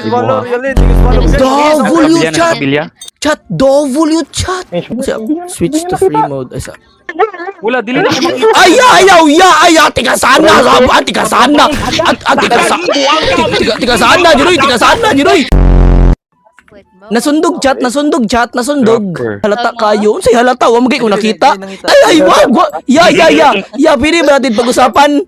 Follow, Yolin. Follow. W chat. Kabilya. Chat, W chat. Switch to free mode. Ay, Wala, dili na ako makita. ayaw, tika sana, tika sana. Tika sana, Jiroy. Nasundog chat. Halata kayo. Unsay halata? Wa magay ko nakita. Ay, wag. Ya, pili ba natin pag-usapan?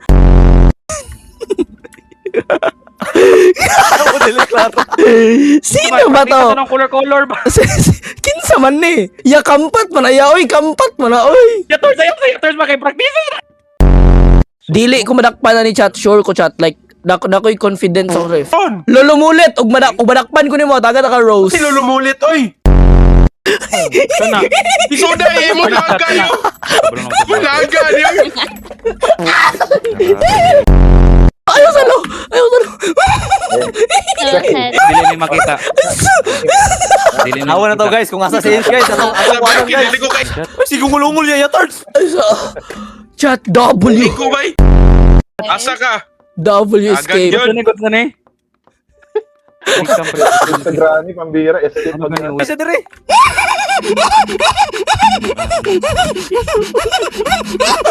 Sino ba to? Ito ng color ba? Kinsa man ni? Ya kampat man ay oy. Yators ba kay practice? Dili ko madakpan na ni chat. Sure ko chat. Like nakoy confidence sa ref. Lulumulit og madakpan ko nimo taga ka Rose. Si lulumulit, oy. Sana. Isoda mo laga yun. Malaga yun. Ayaw salo. Dili ni makita. Dili ni. Awa na to guys, kung asa si Inch guys. Ako guys. Pinili ko kay. Ay, si gumulungol niya, Yatards. Chat W. Pinili ko ba? Asa ka? W Agad escape. yun. Good na ni. Sa granny, pambira, escape pag Ay, siya dire.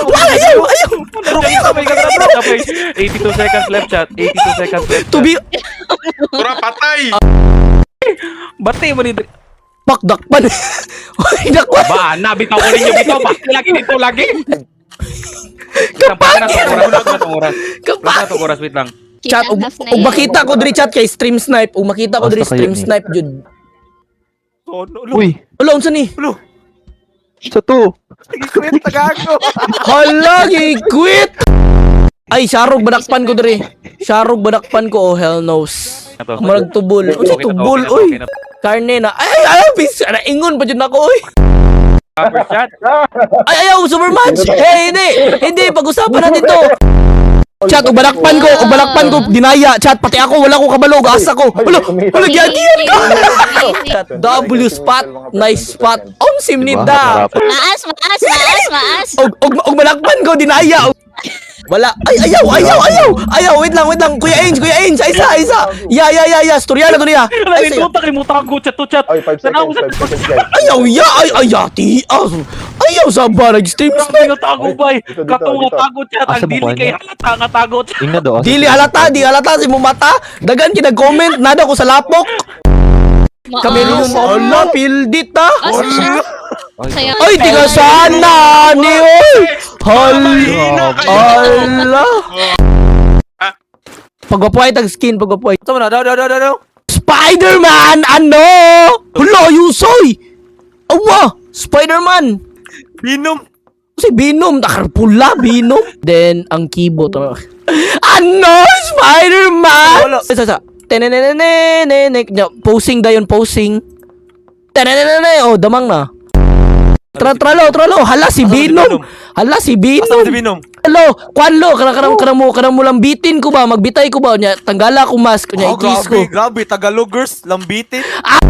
Ayaw. 82 seconds left chat. 82 seconds left. To be Tura patay. Bati mo ni. pakdakpan. Oy, dakpan. Ba, nabitaw ko ninyo bitaw. Bati lagi dito lagi. Kapag. Kapag. Oras, wait lang. Chat, ug makita ko diri chat kay stream snipe. Ug makita ko diri stream snipe jud. Uy. Wala unsa ni? Sa to. Quit tagago. Hala, quit. Ay, sarog badakpan ko diri. Sarog badakpan ko, oh hell knows. Marag tubol. Unsa tubol, oy? Karne na. Ay, bis na ingon pa jud nako, oy. First chat. Ay, ayaw, super match. Hey, hindi, pag-usapan natin to. Chat, ubalakpan ko, dinaya. Chat, pati ako, wala ko kabalo, asa ko. Wala, giyagiyan ka. W spot, nice spot. Sim ni da. Maas. Og balakpan ko, dinaya. Wala. Ay, ayaw. Wait lang. Kuya Ainge, isa. Ya, storya na to niya. Ay, sayo. Kalimutan ko chat to chat. Ay, 5 seconds guys. Ayaw sa ba, nag-stream Grabe nga tago ba eh. Dito. Kakao nga tago chat. Ang Asa mo dili kanya? kay halata nga tago chat. Ingna do. Dili halata si mo mata. Dagan kinag-comment, nada ko sa lapok. Kami rin mo, ala, pildit ta. Ay, di ka sana, ni oy. Hala. Pagwapuay tag skin, pagwapuay. Tama na, daw. Spider-Man, ano? Hala, yusoy. Awa, Spider-Man. Binom. Si Binom, takarpula, Binom. Then, ang keyboard. Ano? Spider-Man? Wala. Sa. Tenenenenenene. Posing dayon, posing. Tenenenene. Oh, damang na. Tralo. Hala, si Binom. Asa si Binom? Hello, kwanlo, kanang mo lambitin ko ba? Magbitay ko ba? Nya, tanggala ko mask. Nya, ikis ko. Grabe, Tagalogers, lambitin. Ah!